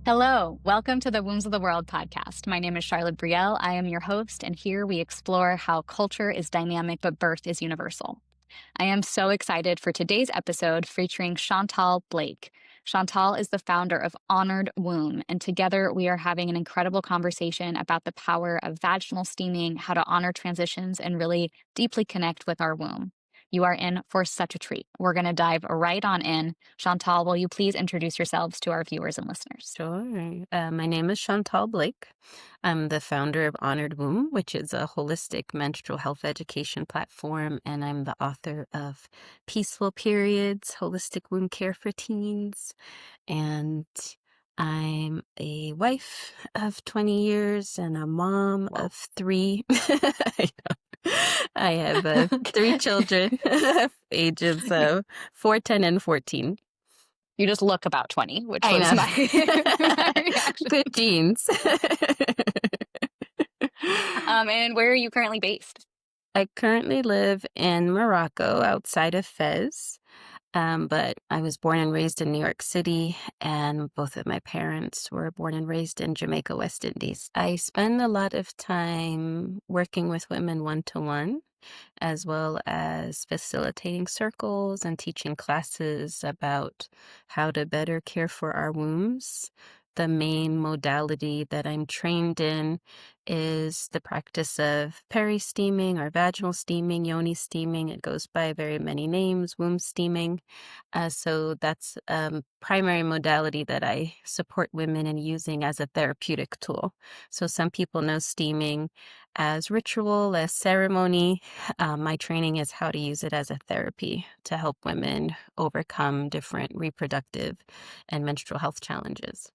Hello, welcome to the Wombs of the World podcast. My name is Charlotte Brielle. I am your host, and here we explore how culture is dynamic but birth is universal. I am so excited for today's episode featuring Chantal Blake. Chantal is the founder of Honored Womb, and together we are having an incredible conversation about the power of vaginal steaming, how to honor transitions, and really deeply connect with our womb. You are in for such a treat. We're going to dive right on in. Chantal, will you please introduce yourselves to our viewers and listeners? Sure. My name is Chantal Blake. I'm the founder of Honored Womb, which is a holistic menstrual health education platform, and I'm the author of Peaceful Periods, Holistic Womb Care for Teens. And I'm a wife of 20 years and a mom of 3. I know. I have 3 children, ages 4, 10, and 14. You just look about 20, which I was know. my reaction. Good genes. And where are you currently based? I currently live in Morocco, outside of Fez, but I was born and raised in New York City, and both of my parents were born and raised in Jamaica, West Indies. I spend a lot of time working with women one-to-one, as well as facilitating circles and teaching classes about how to better care for our wombs. The main modality that I'm trained in is the practice of peri-steaming or vaginal steaming, yoni steaming. It goes by very many names, womb steaming. So that's primary modality that I support women in using as a therapeutic tool. So some people know steaming as ritual, as ceremony. My training is how to use it as a therapy to help women overcome different reproductive and menstrual health challenges.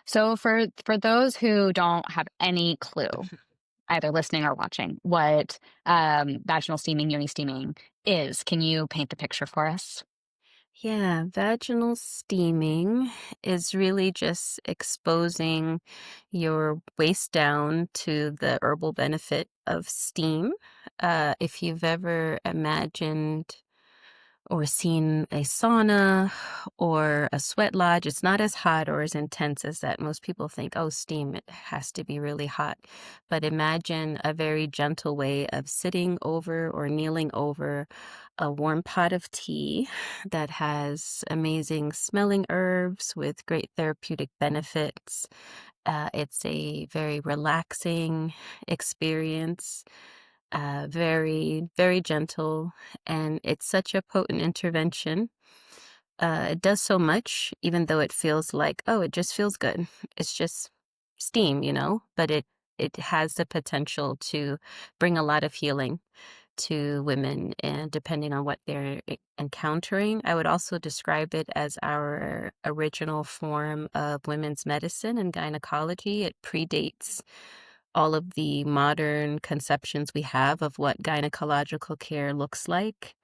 So for those who don't have any clue, either listening or watching, what vaginal steaming, yoni steaming is, can you paint the picture for us? Yeah, vaginal steaming is really just exposing your waist down to the herbal benefit of steam. If you've ever imagined or seen a sauna or a sweat lodge, it's not as hot or as intense as that. Most people think, oh, steam, it has to be really hot. But imagine a very gentle way of sitting over or kneeling over a warm pot of tea that has amazing smelling herbs with great therapeutic benefits. It's a very relaxing experience, very, very gentle, and it's such a potent intervention. It does so much, even though it feels like, oh, it just feels good. It's just steam, but it has the potential to bring a lot of healing to women, and depending on what they're encountering. I would also describe it as our original form of women's medicine and gynecology. It predates all of the modern conceptions we have of what gynecological care looks like.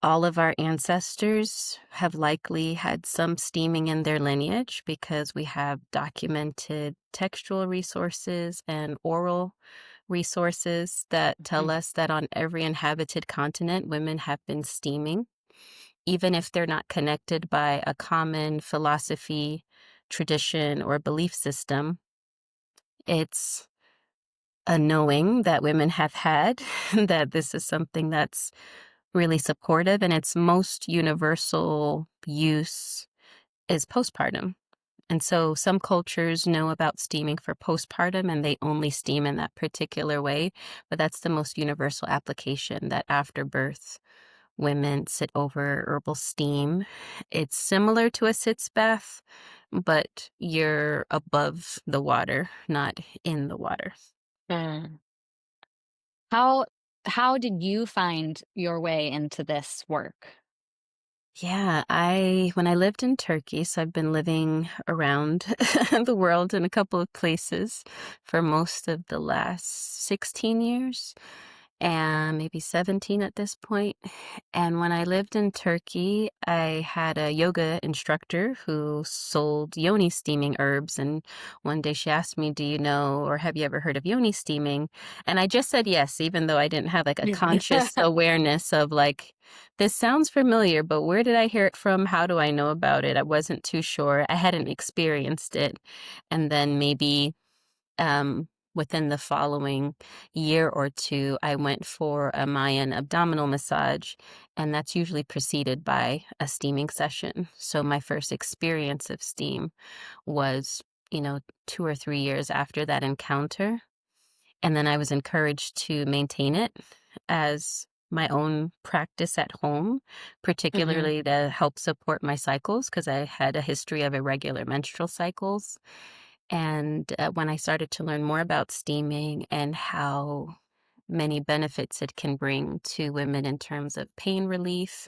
All of our ancestors have likely had some steaming in their lineage because we have documented textual resources and oral resources that tell us that on every inhabited continent, women have been steaming, even if they're not connected by a common philosophy, tradition, or belief system. It's a knowing that women have had that this is something that's really supportive, and its most universal use is postpartum. And so some cultures know about steaming for postpartum and they only steam in that particular way, but that's the most universal application, that after birth, women sit over herbal steam. It's similar to a sitz bath, but you're above the water, not in the water. Mm. How did you find your way into this work? Yeah, when I lived in Turkey, so I've been living around the world in a couple of places for most of the last 16 years. and maybe 17 at this point. And when I lived in Turkey, I had a yoga instructor who sold yoni steaming herbs. And one day she asked me, "Do you know or have you ever heard of yoni steaming?" And I just said yes, even though I didn't have like a conscious awareness of like, this sounds familiar, but where did I hear it from? How do I know about it? I wasn't too sure. I hadn't experienced it. And then maybe within the following year or two, I went for a Mayan abdominal massage, and that's usually preceded by a steaming session. So my first experience of steam was, 2 or 3 years after that encounter. And then I was encouraged to maintain it as my own practice at home, Hmm. particularly to help support my cycles because I had a history of irregular menstrual cycles. And when I started to learn more about steaming and how many benefits it can bring to women in terms of pain relief,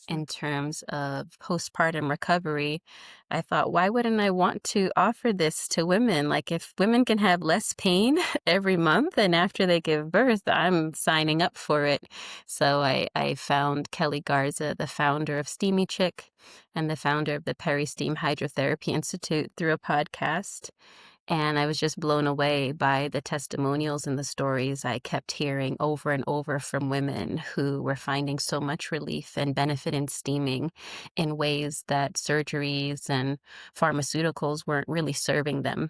in terms of postpartum recovery, I thought, why wouldn't I want to offer this to women? Like, if women can have less pain every month and after they give birth, I'm signing up for it. So I found Kelly Garza, the founder of Steamy Chick and the founder of the Peri-Steam Hydrotherapy Institute, through a podcast. And I was just blown away by the testimonials and the stories I kept hearing over and over from women who were finding so much relief and benefit in steaming in ways that surgeries and pharmaceuticals weren't really serving them.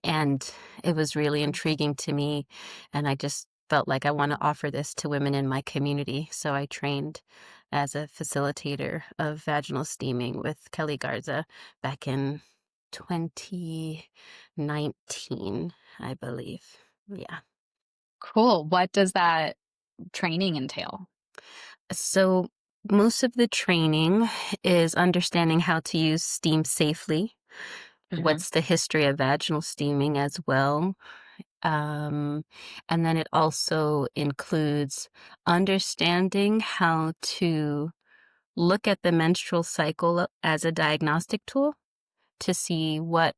And it was really intriguing to me. And I just felt like I want to offer this to women in my community. So I trained as a facilitator of vaginal steaming with Kelly Garza back in 2019, I believe. Yeah. Cool. What does that training entail? So most of the training is understanding how to use steam safely. Hmm. What's the history of vaginal steaming as well? Um, and then it also includes understanding how to look at the menstrual cycle as a diagnostic tool to see what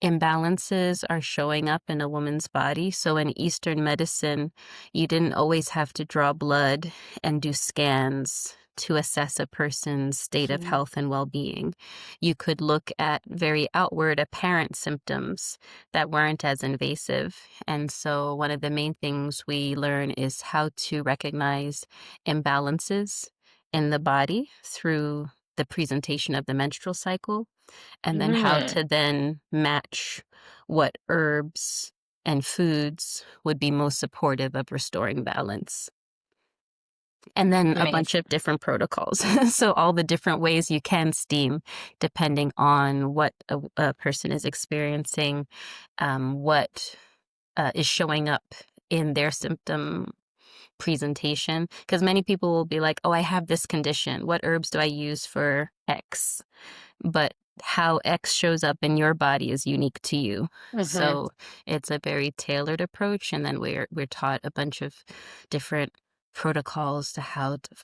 imbalances are showing up in a woman's body. So in Eastern medicine, you didn't always have to draw blood and do scans to assess a person's state of Hmm. health and well-being. You could look at very outward apparent symptoms that weren't as invasive. And so one of the main things we learn is how to recognize imbalances in the body through the presentation of the menstrual cycle, and then how Mm. to then match what herbs and foods would be most supportive of restoring balance. And then a bunch Amazing. of different protocols. So all the different ways you can steam, depending on what a person is experiencing, what is showing up in their symptom presentation. Because many people will be like, oh, I have this condition. What herbs do I use for X? But how X shows up in your body is unique to you. Hmm. So it's a very tailored approach, and then we're taught a bunch of different protocols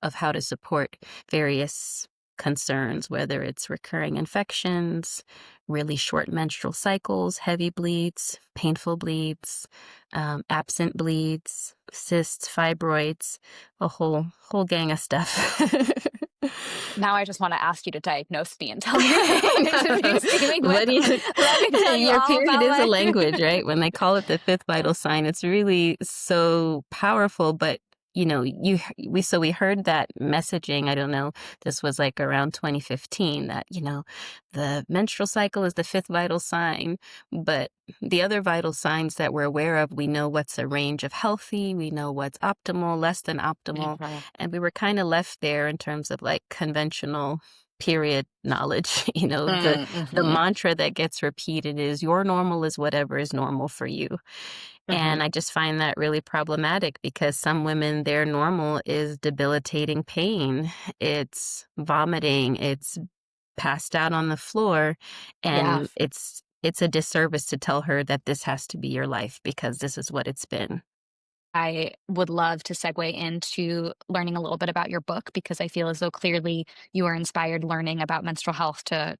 of how to support various concerns, whether it's recurring infections, really short menstrual cycles, heavy bleeds, painful bleeds, absent bleeds, cysts, fibroids, a whole gang of stuff. Now I just want to ask you to diagnose me and tell me what I should be steaming with. What do you Let me tell you Your all period about is a my. language, right? When they call it the fifth vital sign, it's really so powerful, but we heard that messaging, I don't know, this was like around 2015 that, the menstrual cycle is the fifth vital sign, but the other vital signs that we're aware of, we know what's a range of healthy, we know what's optimal, less than optimal, Mhm. and we were kind of left there in terms of like conventional period knowledge. The Mm-hmm. mantra that gets repeated is your normal is whatever is normal for you. Hmm. And I just find that really problematic because some women, their normal is debilitating pain. It's vomiting, it's passed out on the floor, Yeah. and it's a disservice to tell her that this has to be your life because this is what it's been. I would love to segue into learning a little bit about your book because I feel as though clearly you are inspired learning about menstrual health to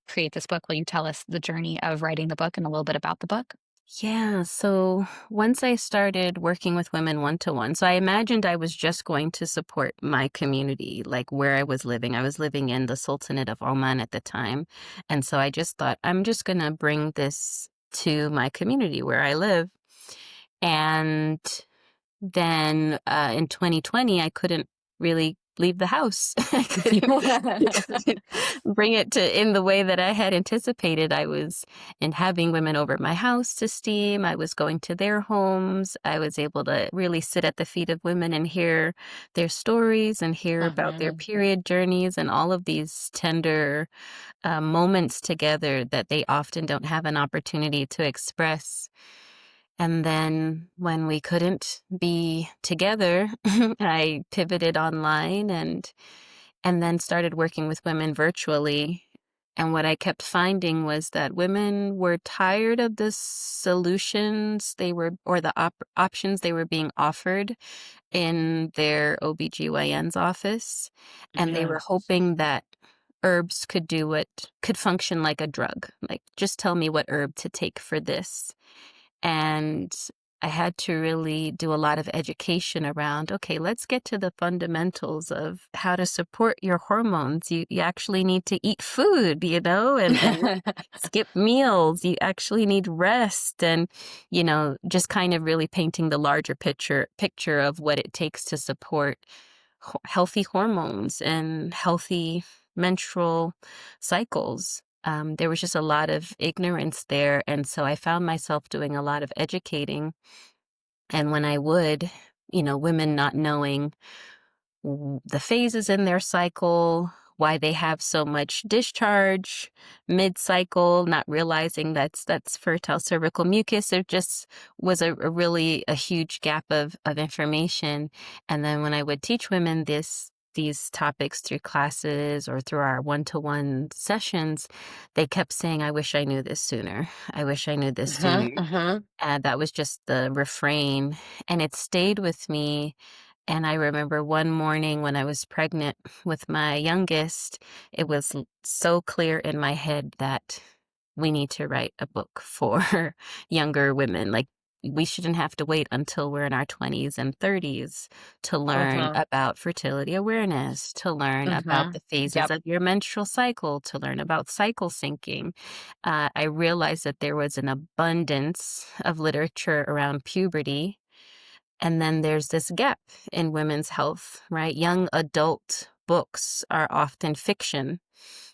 create this book. Will you tell us the journey of writing the book and a little bit about the book? Yeah, so once I started working with women one to one, so I imagined I was just going to support my community, like where I was living. I was living in the Sultanate of Oman at the time. And so I just thought, I'm just going to bring this to my community where I live. And then in 2020, I couldn't really leave the house. I couldn't bring it to in the way that I had anticipated. I was in having women over my house to steam. I was going to their homes. I was able to really sit at the feet of women and hear their stories and hear about their Mhm. period journeys and all of these tender moments together that they often don't have an opportunity to express. And then when we couldn't be together, I pivoted online and then started working with women virtually. And what I kept finding was that women were tired of the solutions they were or the options they were being offered in their OBGYN's office, and they were Mhm. hoping that herbs could function like a drug. Like, just tell me what herb to take for this. And I had to really do a lot of education around, okay, let's get to the fundamentals of how to support your hormones. You actually need to eat food, and skip meals. You actually need rest and, just kind of really painting the larger picture of what it takes to support healthy hormones and healthy menstrual cycles. There was just a lot of ignorance there. And so I found myself doing a lot of educating. And when I would, women not knowing the phases in their cycle, why they have so much discharge mid-cycle, not realizing that's fertile cervical mucus. There just was a really a huge gap of information. And then when I would teach women these topics through classes or through our one-to-one sessions, they kept saying, I wish I knew this sooner. I wish I knew this Mhm, sooner. mhm. And that was just the refrain. And it stayed with me. And I remember one morning when I was pregnant with my youngest, it was so clear in my head that we need to write a book for younger women. Like, we shouldn't have to wait until we're in our 20s and 30s to learn Mhm, about fertility awareness, to learn about the mhm. phases Yep. of your menstrual cycle, to learn about cycle syncing. I realized that there was an abundance of literature around puberty. And then there's this gap in women's health, right? Young adult books are often fiction.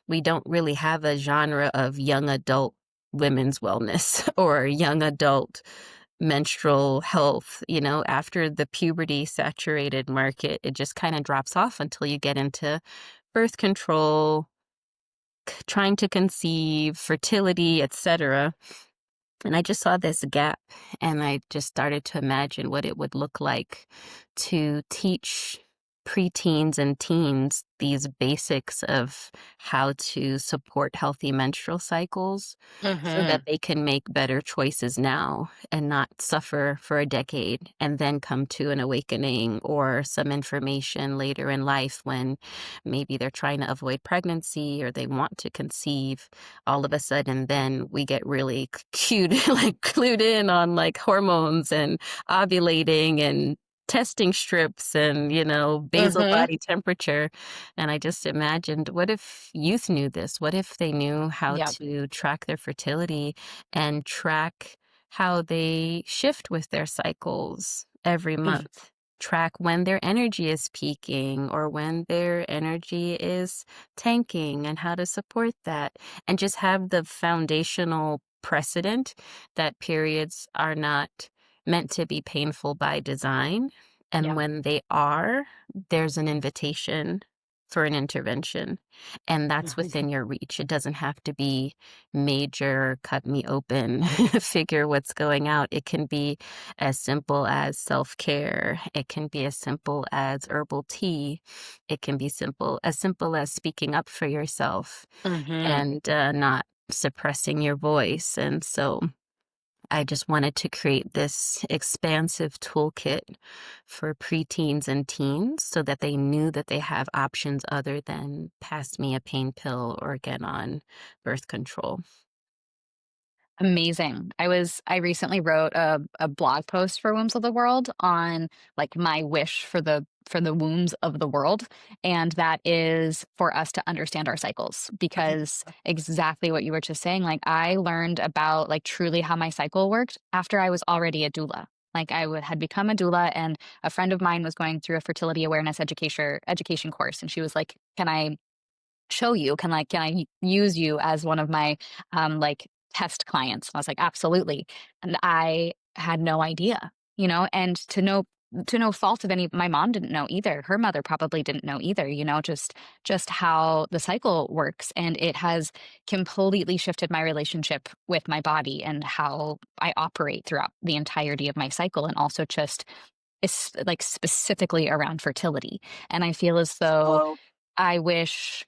We don't really have a genre of young adult women's wellness or young adult menstrual health. After the puberty saturated market, it just kind of drops off until you get into birth control, trying to conceive, fertility, etc. And I just saw this gap, and I just started to imagine what it would look like to teach preteens and teens these basics of how to support healthy menstrual cycles so that Mhm. they can make better choices now and not suffer for a decade and then come to an awakening or some information later in life when maybe they're trying to avoid pregnancy or they want to conceive. All of a sudden, then we get really cued, like clued in on like hormones and ovulating and testing strips and, basal Mhm. body temperature. And I just imagined, what if youth knew this? What if they knew how Yep. to track their fertility and track how they shift with their cycles every Mhm. month? Track when their energy is peaking or when their energy is tanking and how to support that, and just have the foundational precedent that periods are not meant to be painful by design. And Yep. when they are, there's an invitation for an intervention. And that's Mhm. within your reach. It doesn't have to be major, cut me open, figure what's going out. It can be as simple as self care. It can be as simple as herbal tea. It can be simple as speaking up for yourself Mhm. and not suppressing your voice. And so I just wanted to create this expansive toolkit for preteens and teens so that they knew that they have options other than pass me a pain pill or get on birth control. Amazing. I recently wrote a blog post for Wombs of the World on like my wish for the wombs of the world. And that is for us to understand our cycles because exactly what you were just saying, like I learned about like truly how my cycle worked after I was already a doula. Like had become a doula and a friend of mine was going through a fertility awareness education course. And she was like, can I show you? Can I use you as one of my like test clients? And I was like, absolutely. And I had no idea, and to no fault of any, my mom didn't know either. Her mother probably didn't know either, just how the cycle works. And it has completely shifted my relationship with my body and how I operate throughout the entirety of my cycle. And also just like specifically around fertility. And I feel as though Oh. I wish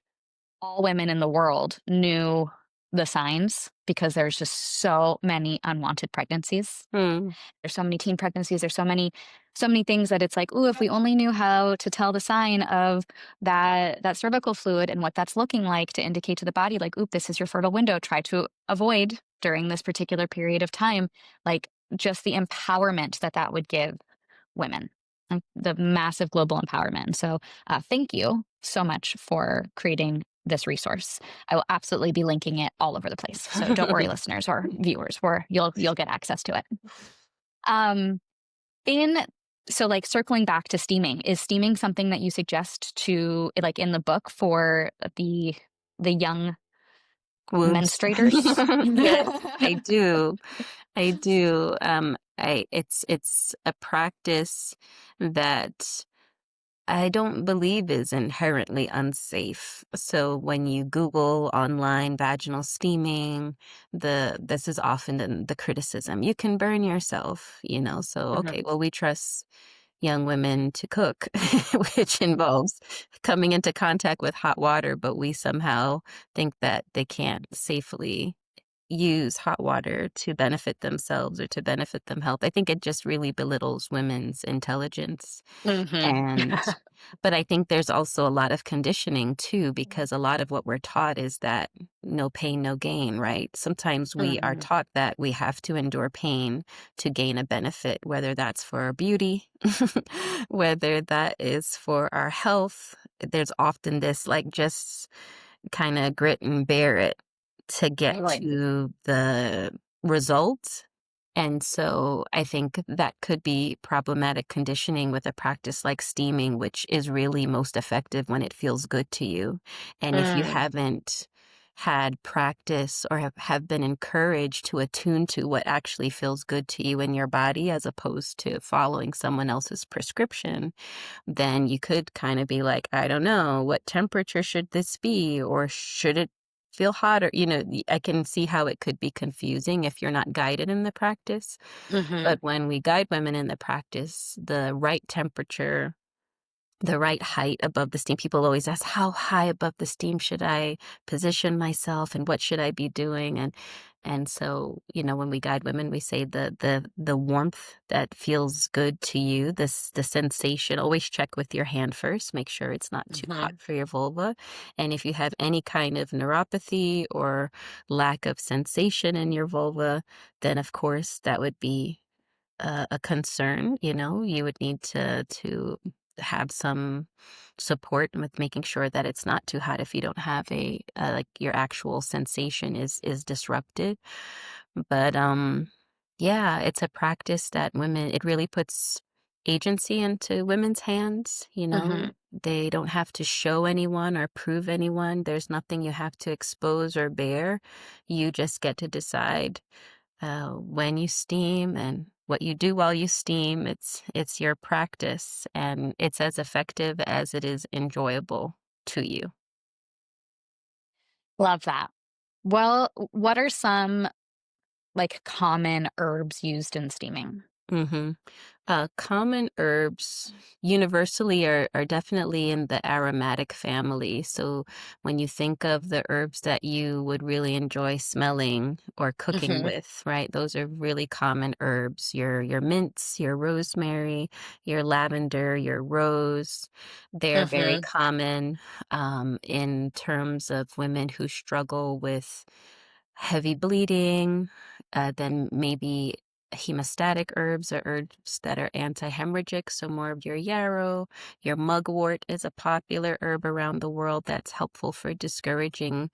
all women in the world knew the signs because there's just so many unwanted pregnancies. Hmm. There's so many teen pregnancies. There's so many things that it's like, oh, if we only knew how to tell the sign of that cervical fluid and what that's looking like to indicate to the body, like, oop, this is your fertile window. Try to avoid during this particular period of time. Like just the empowerment that would give women, like the massive global empowerment. So, thank you so much for creating this resource. I will absolutely be linking it all over the place. So don't worry, listeners or viewers, where you'll get access to it. Um, in so like circling back to steaming, is steaming something that you suggest to like in the book for the young Wombs. menstruators? Yes, I do. I do. It's a practice that I don't believe is inherently unsafe. So when you Google online vaginal steaming, this is often the criticism. You can burn yourself, you know. So okay, Mhm, well we trust young women to cook, which involves coming into contact with hot water, but we somehow think that they can't safely use hot water to benefit themselves or to benefit them health. I think it just really belittles women's intelligence. mhm, And but I think there's also a lot of conditioning too, because a lot of what we're taught is that no pain, no gain, right? Sometimes we are mhm, taught that we have to endure pain to gain a benefit, whether that's for our beauty, whether that is for our health. There's often this like just kind of grit and bear it to get right. to the result. And so I think that could be problematic conditioning with a practice like steaming, which is really most effective when it feels good to you. And if you Mm, haven't had practice or have been encouraged to attune to what actually feels good to you in your body as opposed to following someone else's prescription, then you could kind of be like, I don't know, what temperature should this be? Or should it feel hotter? I can see how it could be confusing if you're not guided in the practice. mhm, But when we guide women in the practice, the right temperature, the right height above the steam. People always ask, how high above the steam should I position myself and what should I be doing? And so, when we guide women, we say the warmth that feels good to you, the sensation, always check with your hand first, make sure it's not too hot mhm. for your vulva. And if you have any kind of neuropathy or lack of sensation in your vulva, then of course that would be a concern. You would need to have some support with making sure that it's not too hot if you don't have like your actual sensation is disrupted. But yeah, it's a practice that women, it really puts agency into women's hands. Mhm. They don't have to show anyone or prove anyone. There's nothing you have to expose or bear. You just get to decide when you steam and what you do while you steam. It's your practice, and it's as effective as it is enjoyable to you. Love that. Well, what are some like common herbs used in steaming? hmm Common herbs universally are definitely in the aromatic family. So when you think of the herbs that you would really enjoy smelling or cooking Mhm, with, right? Those are really common herbs. Your mints, your rosemary, your lavender, your rose. They're very mhm, common in terms of women who struggle with heavy bleeding, Then maybe hemostatic herbs or herbs that are anti-hemorrhagic, so more of your yarrow. Your mugwort is a popular herb around the world that's helpful for discouraging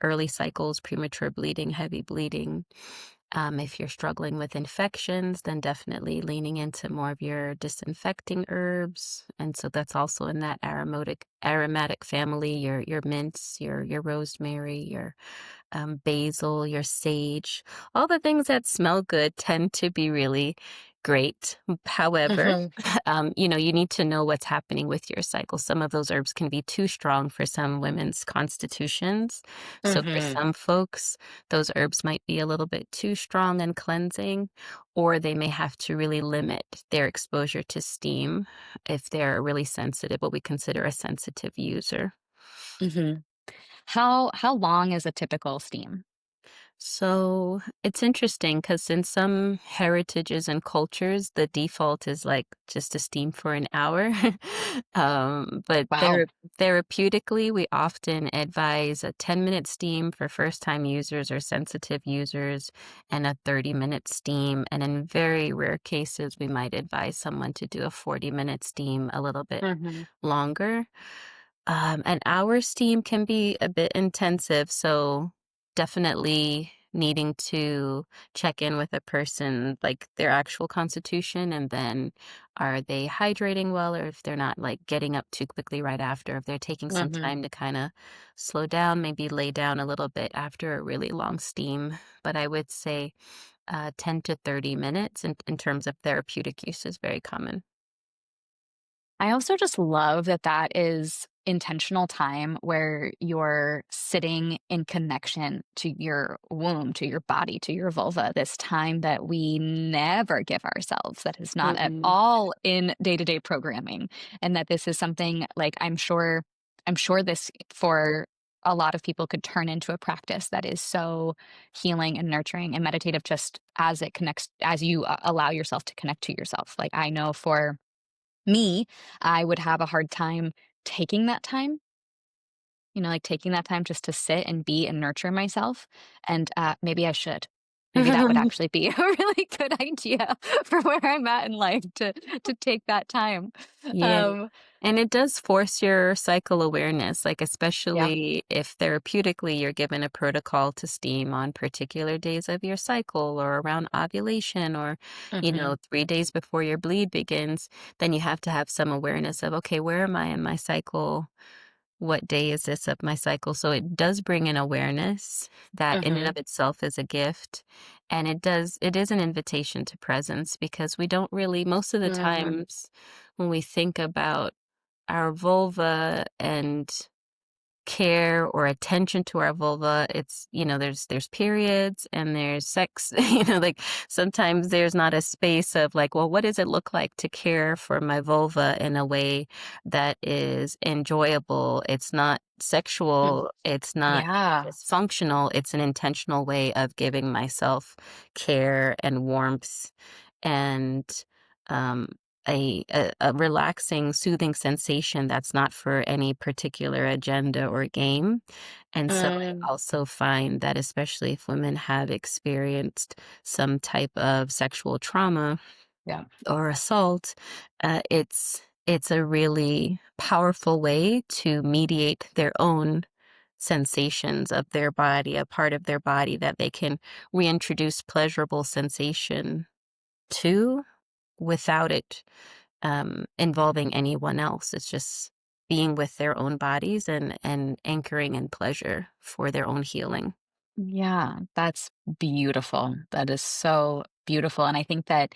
early cycles, premature bleeding, heavy bleeding. If you're struggling with infections, then definitely leaning into more of your disinfecting herbs. And so that's also in that aromatic family, your mints, your rosemary, your basil, your sage, all the things that smell good tend to be really great. However, Hmm. you need to know what's happening with your cycle. Some of those herbs can be too strong for some women's constitutions. So for Hmm. some folks, those herbs might be a little bit too strong and cleansing, or they may have to really limit their exposure to steam if they're really sensitive, what we consider a sensitive user. Hmm. How long is a typical steam? So it's interesting because in some heritages and cultures, the default is like just to steam for an hour. But Wow. therapeutically, we often advise a 10-minute steam for first time users or sensitive users and a 30-minute steam. And in very rare cases, we might advise someone to do a 40-minute steam a little bit Hmm. longer. An hour steam can be a bit intensive, so definitely needing to check in with a person, like their actual constitution, and then are they hydrating well, or if they're not like getting up too quickly right after, if they're taking some Hmm. time to kind of slow down, maybe lay down a little bit after a really long steam. But I would say 10 to 30 minutes in terms of therapeutic use is very common. I also just love that that is intentional time where you're sitting in connection to your womb, to your body, to your vulva, this time that we never give ourselves, that is not at Mm-mm. all in day-to-day programming. And that this is something like I'm sure this for a lot of people could turn into a practice that is so healing and nurturing and meditative just as it connects as you allow yourself to connect to yourself. Like I know for me, I would have a hard time taking that time, like taking that time just to sit and be and nurture myself. And maybe I should. Maybe that would actually be a really good idea for where I'm at in life to take that time. Yeah. Um, And it does force your cycle awareness, like, yeah. especially if therapeutically you're given a protocol to steam on particular days of your cycle or around ovulation or, Hmm. 3 days before your bleed begins, then you have to have some awareness of, okay, where am I in my cycle? What day is this of my cycle? So it does bring an awareness that in and Hmm. of itself is a gift. And it is an invitation to presence because we don't really, most of the Hmm. times when we think about our vulva and care or attention to our vulva, it's, there's periods and there's sex, like sometimes there's not a space of like, well, what does it look like to care for my vulva in a way that is enjoyable? It's not sexual, it's not Yeah. dysfunctional, it's an intentional way of giving myself care and warmth and um a relaxing, soothing sensation that's not for any particular agenda or game. And so I Mm, also find that especially if women have experienced some type of sexual trauma yeah. or assault, it's a really powerful way to mediate their own sensations of their body, a part of their body that they can reintroduce pleasurable sensation to without it involving anyone else. It's just being with their own bodies and anchoring in pleasure for their own healing. Yeah. That's beautiful. That is so beautiful. And I think that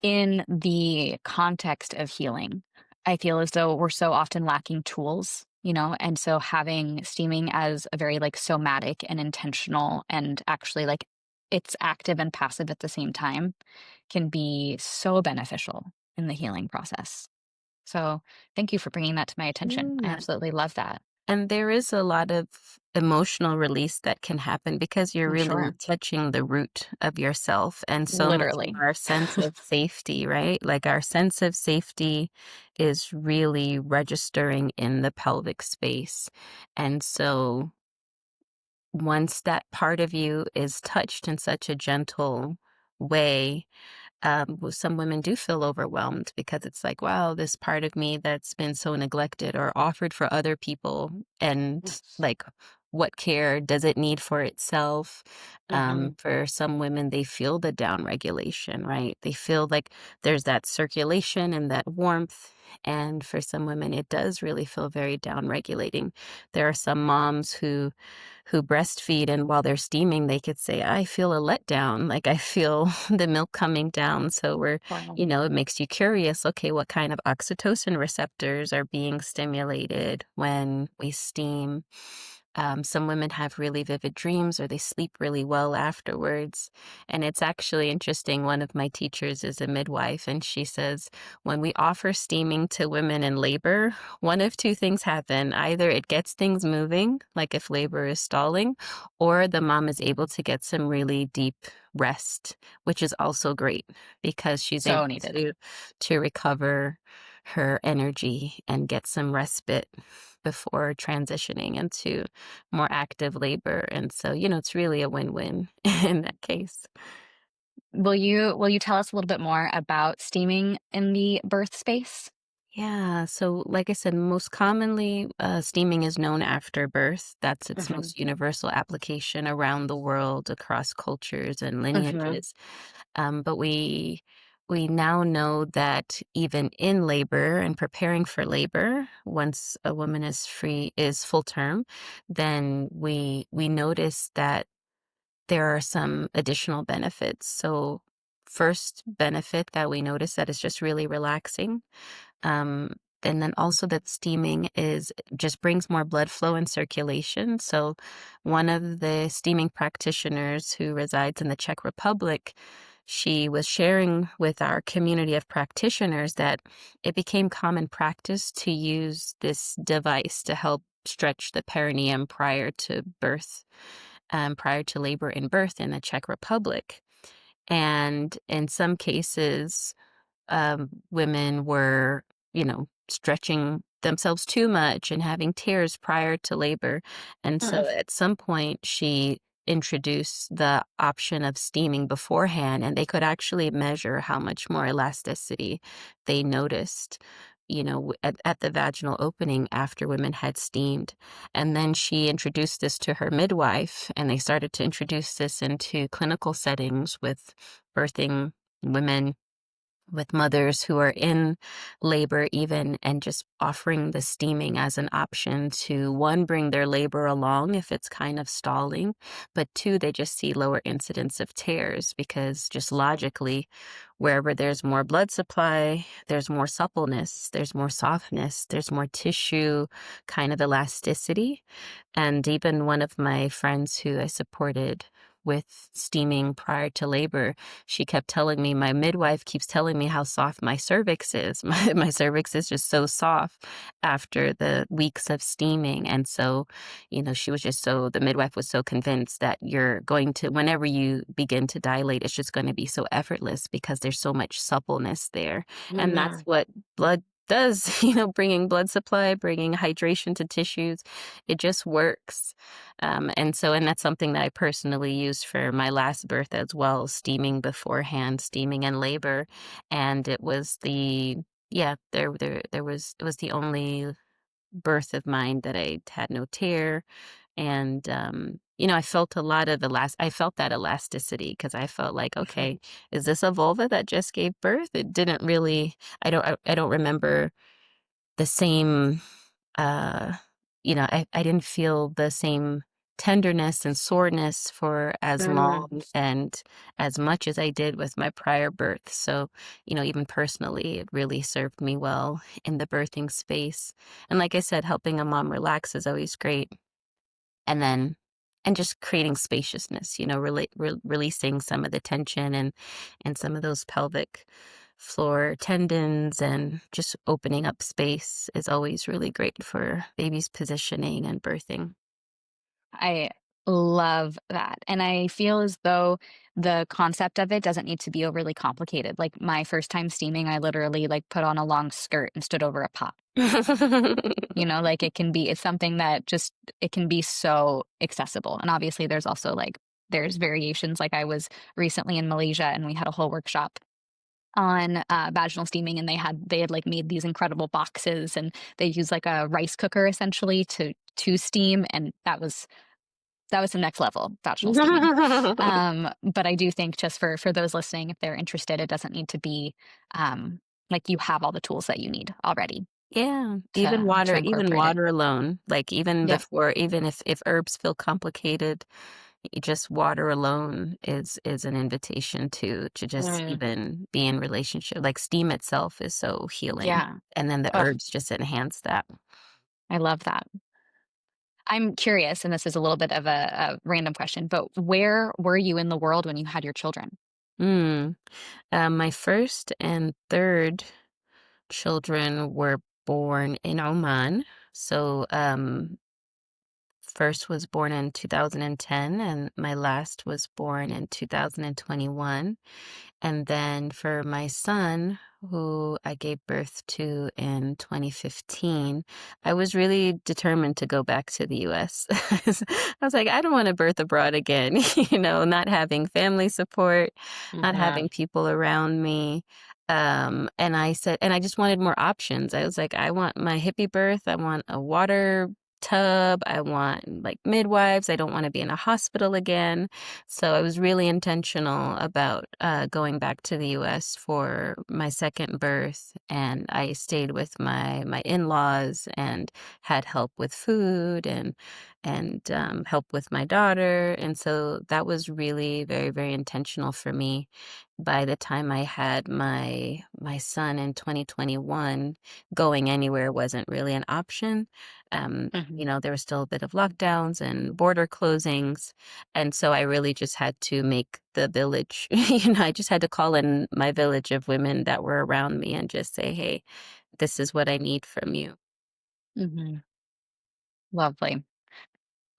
in the context of healing, I feel as though we're so often lacking tools, and so having steaming as a very like somatic and intentional and actually like it's active and passive at the same time can be so beneficial in the healing process. So thank you for bringing that to my attention. I Yeah. absolutely love that. And there is a lot of emotional release that can happen because you're I'm really sure. touching the root of yourself and so much of Literally. our sense of safety, right? Like our sense of safety is really registering in the pelvic space. And so once that part of you is touched in such a gentle way, some women do feel overwhelmed because it's like, wow, this part of me that's been so neglected or offered for other people, and like, what care does it need for itself? Mm-hmm. For some women, they feel the down regulation, right? They feel like there's that circulation and that warmth. And for some women, it does really feel very down regulating. There are some moms who breastfeed, and while they're steaming, they could say, I feel a letdown, like I feel the milk coming down. So Wow. it makes you curious, okay, what kind of oxytocin receptors are being stimulated when we steam? Some women have really vivid dreams or they sleep really well afterwards. And it's actually interesting. One of my teachers is a midwife, and she says, when we offer steaming to women in labor, one of two things happen. Either it gets things moving, like if labor is stalling, or the mom is able to get some really deep rest, which is also great because she's able So needed. to recover her energy and get some respite before transitioning into more active labor. And so, it's really a win-win in that case. Will you tell us a little bit more about steaming in the birth space? Yeah. So, like I said, most commonly, steaming is known after birth. That's its Hmm. most universal application around the world, across cultures and Hmm. lineages. But we now know that even in labor and preparing for labor, once a woman is full term, then we notice that there are some additional benefits. So, first benefit that we notice that is just really relaxing. Um, and then also that steaming is just brings more blood flow and circulation. So one of the steaming practitioners who resides in the Czech Republic, she was sharing with our community of practitioners that it became common practice to use this device to help stretch the perineum prior to birth, prior to labor and birth in the Czech Republic. And in some cases, women were, stretching themselves too much and having tears prior to labor. And so at some point, she introduced the option of steaming beforehand, and they could actually measure how much more elasticity they noticed. At the vaginal opening after women had steamed. And then she introduced this to her midwife, and they started to introduce this into clinical settings with birthing women, with mothers who are in labor even, and just offering the steaming as an option to, one, bring their labor along if it's kind of stalling, but two, they just see lower incidence of tears because just logically, wherever there's more blood supply, there's more suppleness, there's more softness, there's more tissue kind of elasticity. And even one of my friends who I supported with steaming prior to labor, she kept telling me, my midwife keeps telling me how soft my cervix is. My cervix is just so soft after the weeks of steaming. And so, the midwife was so convinced that you're going to, whenever you begin to dilate, it's just going to be so effortless because there's so much suppleness there. And that's Hmm. what blood does, bringing blood supply, bringing hydration to tissues. It just works. And that's something that I personally used for my last birth as well, steaming beforehand, steaming in labor. And it was yeah, it was the only birth of mine that I had no tear. And, I felt that elasticity because I felt like, okay, is this a vulva that just gave birth? It didn't really, I don't remember the same, uh, I didn't feel the same tenderness and soreness for as long and as much as I did with my prior birth. So, even personally, it really served me well in the birthing space. And like I said, helping a mom relax is always great. And then, and just creating spaciousness, releasing some of the tension and some of those pelvic floor tendons, and just opening up space is always really great for baby's positioning and birthing. I love that. And I feel as though the concept of it doesn't need to be overly complicated. Like my first time steaming, I literally like put on a long skirt and stood over a pot. like it's something that just, it can be so accessible. And obviously there's also like, there's variations. Like I was recently in Malaysia and we had a whole workshop on vaginal steaming, and they had like made these incredible boxes, and they use like a rice cooker essentially to steam, and that was some next level vaginal steaming. But I do think, just for those listening, if they're interested, it doesn't need to be like you have all the tools that you need already Yeah, to even incorporate it. water alone, like even Yep. before, even if herbs feel complicated, just water alone is an invitation to just Mm, even be in relationship. Like steam itself is so healing, yeah. and then the Oh, herbs just enhance that. I love that. I'm curious, and this is a little bit of a random question, but where were you in the world when you had your children? Mm. My first and third children were born in Oman. So, first was born in 2010, and my last was born in 2021. And then for my son, who I gave birth to in 2015, I was really determined to go back to the US. I was like, I don't want to birth abroad again, not having family support, not Hmm. having people around me. And I said, and I just wanted more options. I was like, I want my hippie birth. I want a water tub. I want like midwives. I don't want to be in a hospital again. So I was really intentional about going back to the U.S. for my second birth, and I stayed with my in-laws and had help with food and help with my daughter, and so that was really very, very intentional for me. By the time I had my son in 2021, going anywhere wasn't really an option. Hmm. There was still a bit of lockdowns and border closings. And so I really just had to make the village, I just had to call in my village of women that were around me and just say, hey, this is what I need from you. Hmm. Lovely.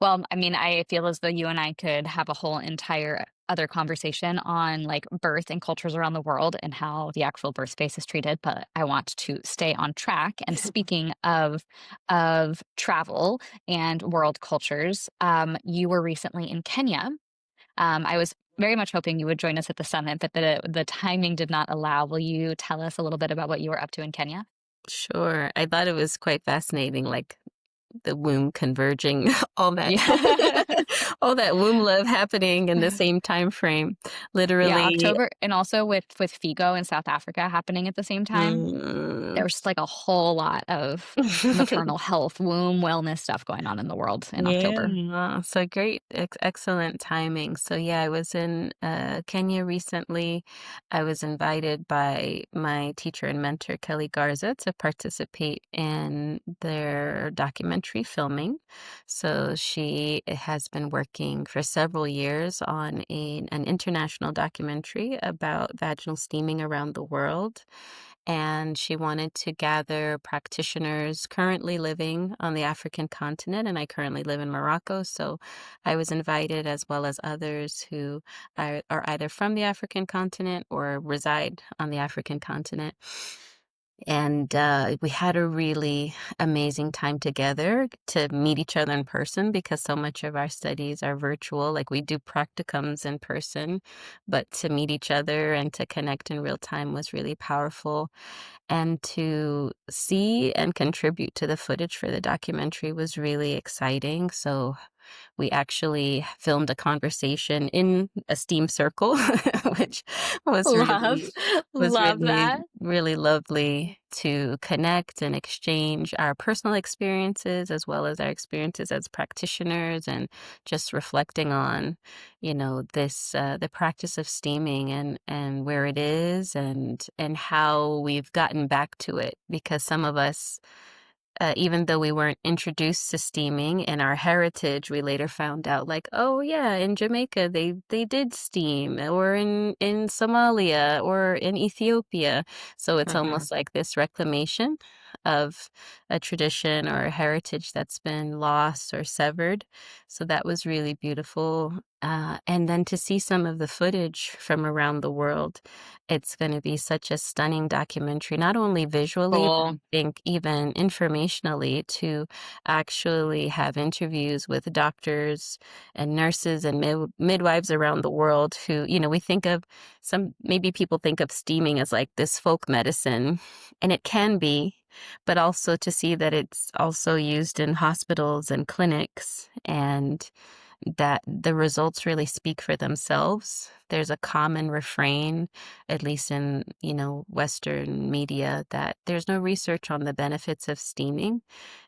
Well, I mean, I feel as though you and I could have a whole entire other conversation on like birth and cultures around the world and how the actual birth space is treated, but I want to stay on track. And speaking of travel and world cultures, you were recently in Kenya. I was very much hoping you would join us at the summit, but the timing did not allow. Will you tell us a little bit about what you were up to in Kenya? Sure. I thought it was quite fascinating, like the womb converging, all that, Yeah. all that womb love happening in the same time frame. Yeah, Literally, October, and also with FIGO in South Africa happening at the same time, mm. there was just like a whole lot of maternal health, womb wellness stuff going on in the world in October. Yeah, so great, excellent timing. So yeah, I was in Kenya recently. I was invited by my teacher and mentor, Kelly Garza, to participate in their documentary filming. So she has been working for several years on an international documentary about vaginal steaming around the world, and she wanted to gather practitioners currently living on the African continent, and I currently live in Morocco, so I was invited as well as others who are either from the African continent or reside on the African continent. And we had a really amazing time together to meet each other in person because so much of our studies are virtual. Like we do practicums in person, but to meet each other and to connect in real time was really powerful. And to see and contribute to the footage for the documentary was really exciting. So we actually filmed a conversation in a STEAM circle, which was Love, really was love really, that. really lovely to connect and exchange our personal experiences as well as our experiences as practitioners and just reflecting on, this the practice of steaming and where it is and how we've gotten back to it because some of us even though we weren't introduced to steaming in our heritage, we later found out like, oh yeah, in Jamaica they did steam, or in Somalia or in Ethiopia. So it's Hmm. almost like this reclamation of a tradition or a heritage that's been lost or severed. So that was really beautiful. And then to see some of the footage from around the world, it's going to be such a stunning documentary, not only visually, but I Cool. think even informationally, to actually have interviews with doctors and nurses and midwives around the world who, we think of maybe people think of steaming as like this folk medicine, and it can be, but also to see that it's also used in hospitals and clinics, and that the results really speak for themselves. There's a common refrain, at least in, Western media, that there's no research on the benefits of steaming.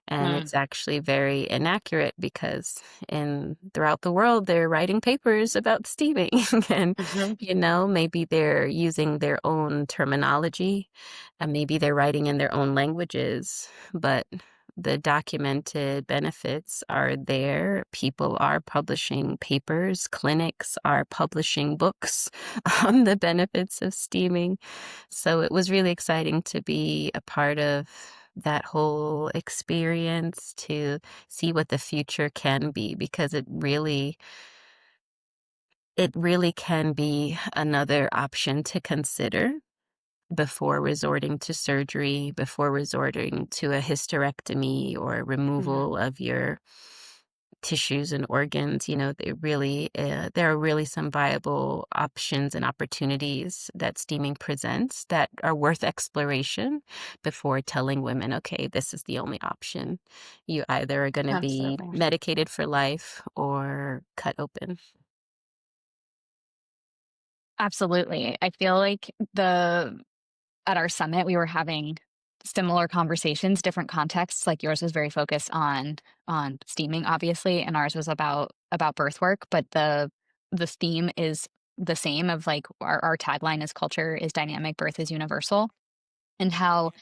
And Mm. it's actually very inaccurate because throughout the world, they're writing papers about steaming and, Mhm. maybe they're using their own terminology and maybe they're writing in their own languages, but the documented benefits are there. People are publishing papers, clinics are publishing books on the benefits of steaming. So it was really exciting to be a part of that whole experience, to see what the future can be, because it really can be another option to consider before resorting to surgery, before resorting to a hysterectomy or Mhm. removal of your tissues and organs. There are really some viable options and opportunities that steaming presents that are worth exploration before telling women, okay, this is the only option. You either are going to be Absolutely. medicated for life or cut open. Absolutely. I feel like the at our summit, we were having similar conversations, different contexts. Like yours was very focused on steaming, obviously, and ours was about birth work. But the theme is the same. Of like our tagline is culture is dynamic, birth is universal, and how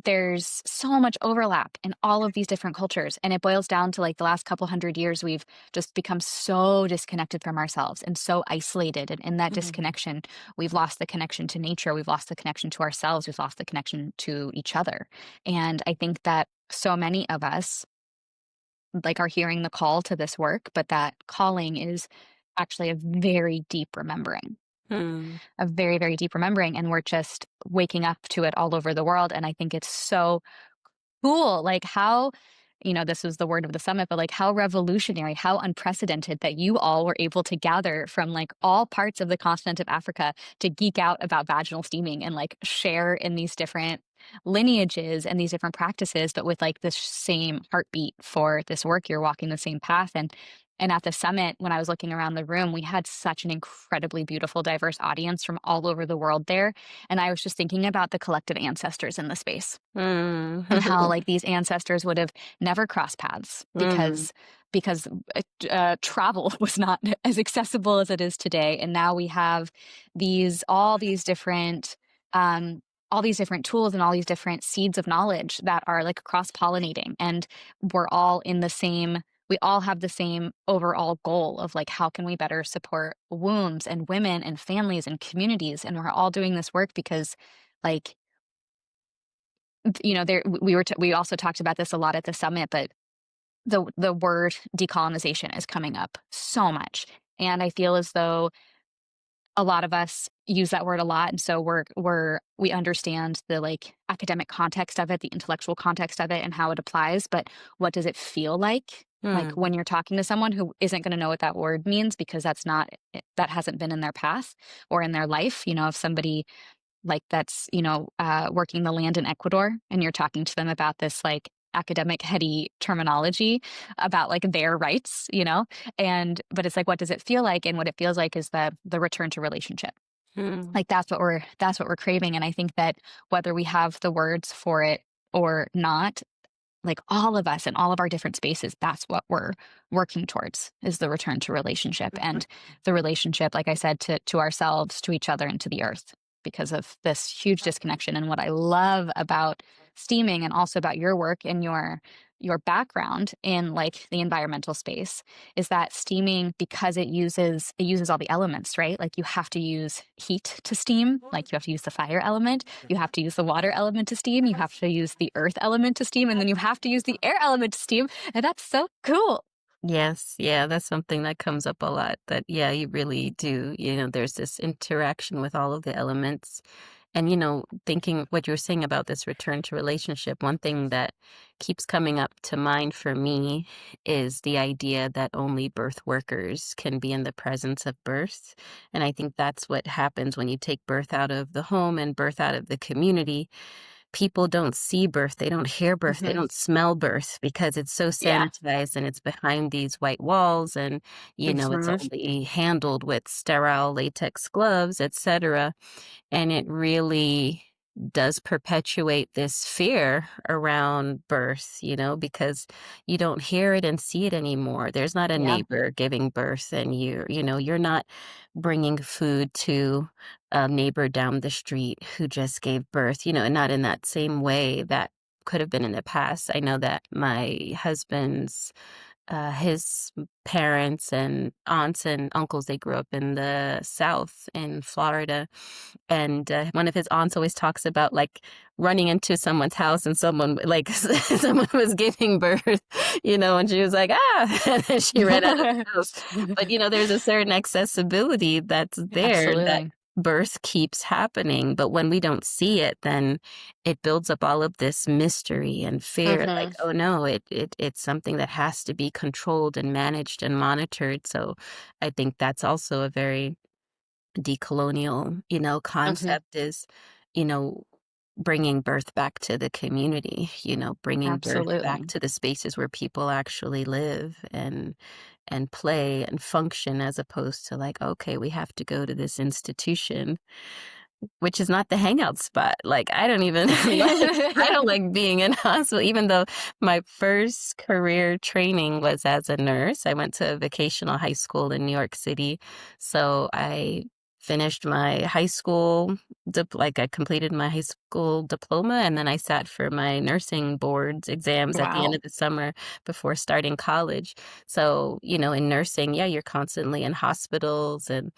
there's so much overlap in all of these different cultures, and it boils down to like the last couple hundred years we've just become so disconnected from ourselves and so isolated, and in that Mhm. disconnection we've lost the connection to nature, we've lost the connection to ourselves, we've lost the connection to each other. And I think that so many of us like are hearing the call to this work, but that calling is actually a very deep remembering, Hmm. a very, very deep remembering, and we're just waking up to it all over the world. And I think it's so cool. Like how, this was the word of the summit, but like how revolutionary, how unprecedented that you all were able to gather from like all parts of the continent of Africa to geek out about vaginal steaming and like share in these different lineages and these different practices, but with like this same heartbeat for this work. You're walking the same path. And at the summit, when I was looking around the room, we had such an incredibly beautiful, diverse audience from all over the world there. And I was just thinking about the collective ancestors in the space Hmm. and how like these ancestors would have never crossed paths Hmm. because travel was not as accessible as it is today. And now we have these um, all these different tools and all these different seeds of knowledge that are like cross pollinating, and we're all in the same. We all have the same overall goal of like how can we better support wombs and women and families and communities, and we're all doing this work because like there we also talked about this a lot at the summit, but the word decolonization is coming up so much, and I feel as though a lot of us use that word a lot, and so we understand the like academic context of it, the intellectual context of it, and how it applies. But what does it feel like Hmm. when you're talking to someone who isn't going to know what that word means because that hasn't been in their path or in their life? If somebody like that's working the land in Ecuador, and you're talking to them about this like academic heady terminology about like their rights, and but it's like what does it feel like, and what it feels like is the return to relationship. Hmm. Like that's what we're craving, and I think that whether we have the words for it or not, like all of us in all of our different spaces, that's what we're working towards, is the return to relationship, and the relationship, like I said, to ourselves, to each other, and to the earth, because of this huge disconnection. And what I love about steaming, and also about your work and your background in like the environmental space is that steaming, because it uses all the elements, right? Like you have to use heat to steam, like you have to use the fire element, you have to use the water element to steam, you have to use the earth element to steam, and then you have to use the air element to steam. And that's so cool. Yes, yeah, that's something that comes up a lot that, yeah, you really do. There's this interaction with all of the elements. And, thinking what you were saying about this return to relationship, one thing that keeps coming up to mind for me is the idea that only birth workers can be in the presence of birth. And I think that's what happens when you take birth out of the home and birth out of the community. People don't see birth, they don't hear birth, they Hmm. don't smell birth because it's so Yeah. sanitized and it's behind these white walls and, it's Hmm. only handled with sterile latex gloves, etc. And it really does perpetuate this fear around birth, because you don't hear it and see it anymore. There's not a Yeah. neighbor giving birth and you're not bringing food to a neighbor down the street who just gave birth, and not in that same way that could have been in the past. I know that my husband's his parents and aunts and uncles, they grew up in the South in Florida. And one of his aunts always talks about like running into someone's house and someone like someone was giving birth, and she was like, ah, and then she ran out of the house. But, there's a certain accessibility that's there that Absolutely. birth keeps happening. But when we don't see it, then it builds up all of this mystery and fear, like, Hmm. oh no, it's something that has to be controlled and managed and monitored. So I think that's also a very decolonial, Hmm. concept is, you know, bringing birth back to the community, bringing birth back Absolutely. to the spaces where people actually live and play and function as opposed to like, okay, we have to go to this institution which is not the hangout spot. Like, I don't even I don't like being in hospital, even though my first career training was as a nurse. I went to a vocational high school in New York City. So I finished my high school, I completed my high school diploma, and then I sat for my nursing boards exams at the end Wow. of the summer before starting college. So, in nursing, yeah, you're constantly in hospitals and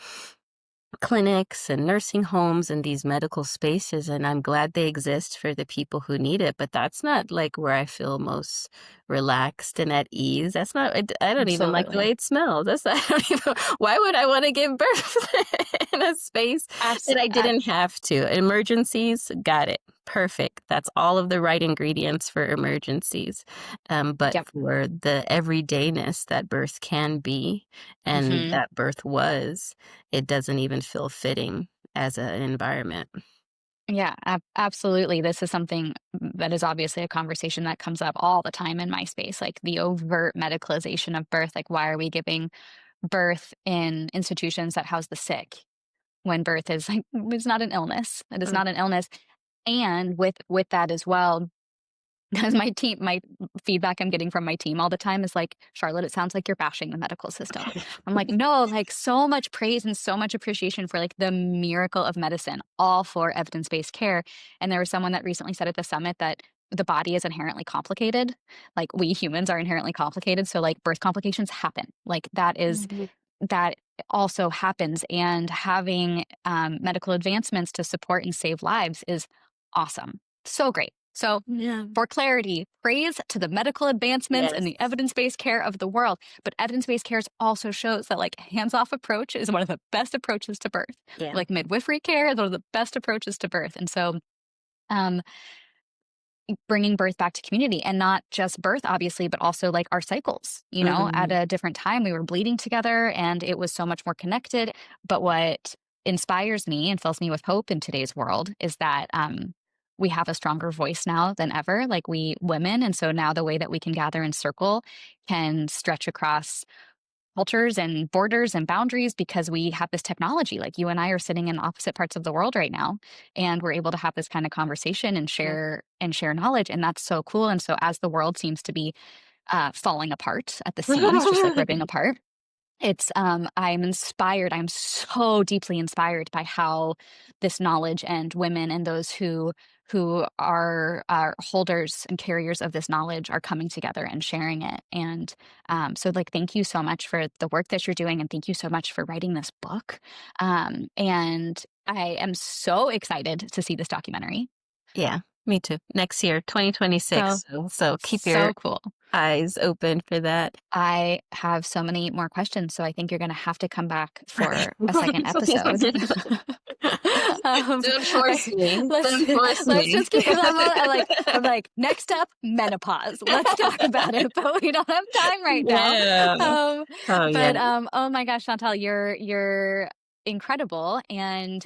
clinics and nursing homes and these medical spaces, and I'm glad they exist for the people who need it, but that's not, like, where I feel most relaxed and at ease. That's not I don't even like the Absolutely. way it smells. That's I don't even why would I wanna give birth in a space Abs- that I didn't have to? Emergencies, got it. Perfect. That's all of the right ingredients for emergencies. But yep. for the everydayness that birth can be and Hmm. that birth was, it doesn't even feel fitting as an environment. Yeah, absolutely. This is something that is obviously a conversation that comes up all the time in my space, like the overt medicalization of birth. Like, why are we giving birth in institutions that house the sick when birth is like it's not an illness? It is Mm. not an illness. And with that as well, because my feedback I'm getting from my team all the time is like, "Charlotte, it sounds like you're bashing the medical system." I'm like, "No, like, so much praise and so much appreciation for, like, the miracle of medicine, all for evidence-based care." And there was someone that recently said at the summit that the body is inherently complicated. Like, we humans are inherently complicated, so, like, birth complications happen. Like, Mhm. that also happens, and having, medical advancements to support and save lives is awesome. So great. So Yeah. for clarity, praise to the medical advancements and Yes. the evidence-based care of the world. But evidence-based care also shows that like hands-off approach is one of the best approaches to birth. Yeah. Like midwifery care is one of the best approaches to birth. And so um, bringing birth back to community, and not just birth, obviously, but also like our cycles, at Mhm. a different time we were bleeding together and it was so much more connected. But what inspires me and fills me with hope in today's world is that we have a stronger voice now than ever, like we women. And so now the way that we can gather in circle can stretch across cultures and borders and boundaries because we have this technology. Like you and I are sitting in opposite parts of the world right now, and we're able to have this kind of conversation and Yeah. share knowledge, and that's so cool. And so as the world seems to be falling apart at the seams, just like ripping apart, it's I'm inspired. I'm so deeply inspired by how this knowledge and women and those who who are holders and carriers of this knowledge are coming together and sharing it. And so, like, thank you so much for the work that you're doing, and thank you so much for writing this book. And I am so excited to see this documentary. Yeah, me too. Next year, So, 2026. So keep your so cool. eyes open for that. I have so many more questions, so I think you're gonna have to come back for a second episode. Don't force I me. let's Don't force let's me. just keep I'm like, "Next up, menopause. Let's talk about it," but we don't have time right now. Yeah. Um, Oh, yeah. oh my gosh, Chantal, you're incredible, and,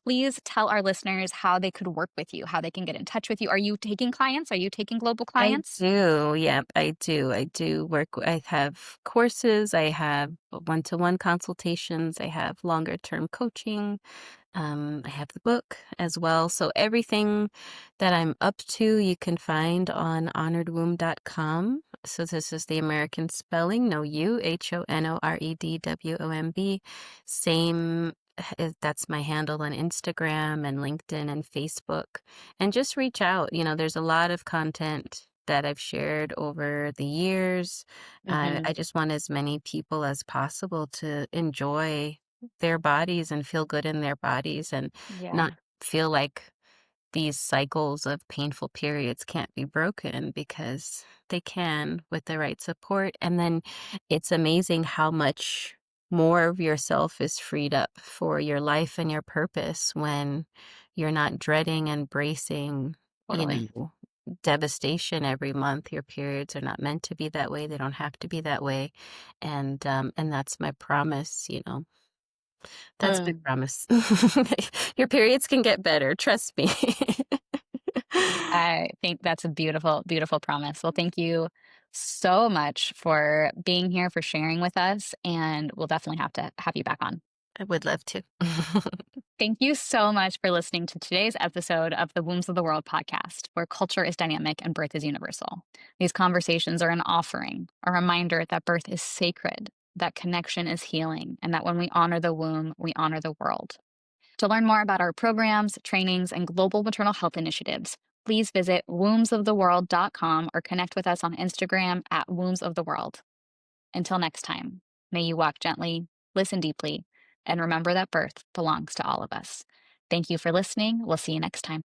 please tell our listeners how they could work with you, how they can get in touch with you. Are you taking clients? Are you taking global I clients? do. Yep, I do. I do work. I have courses. I have one-to-one consultations. I have longer term coaching. I have the book as well. So everything that I'm up to, you can find on honoredwomb.com. So this is the American spelling, no U, HONOREDWOMB. Same, that's my handle on Instagram and LinkedIn and Facebook. And just reach out. There's a lot of content that I've shared over the years. Mhm. I just want as many people as possible to enjoy their bodies and feel good in their bodies and not Yeah, feel like these cycles of painful periods can't be broken, because they can with the right support. And then it's amazing how much more of yourself is freed up for your life and your purpose when you're not dreading and bracing, you totally. know, devastation every month. Your periods are not meant to be that way. They don't have to be that way. And that's my promise. That's my Mm. promise. Your periods can get better, trust me. I think that's a beautiful, beautiful promise. Well, thank you so much for being here, for sharing with us, and we'll definitely have to have you back on. I would love to. Thank you so much for listening to today's episode of the Wombs of the World podcast, where culture is dynamic and birth is universal. These conversations are an offering, a reminder that birth is sacred, that connection is healing, and that when we honor the womb, we honor the world. To learn more about our programs, trainings, and global maternal health initiatives, please visit wombsoftheworld.com or connect with us on Instagram at wombsoftheworld. Until next time, may you walk gently, listen deeply, and remember that birth belongs to all of us. Thank you for listening. We'll see you next time.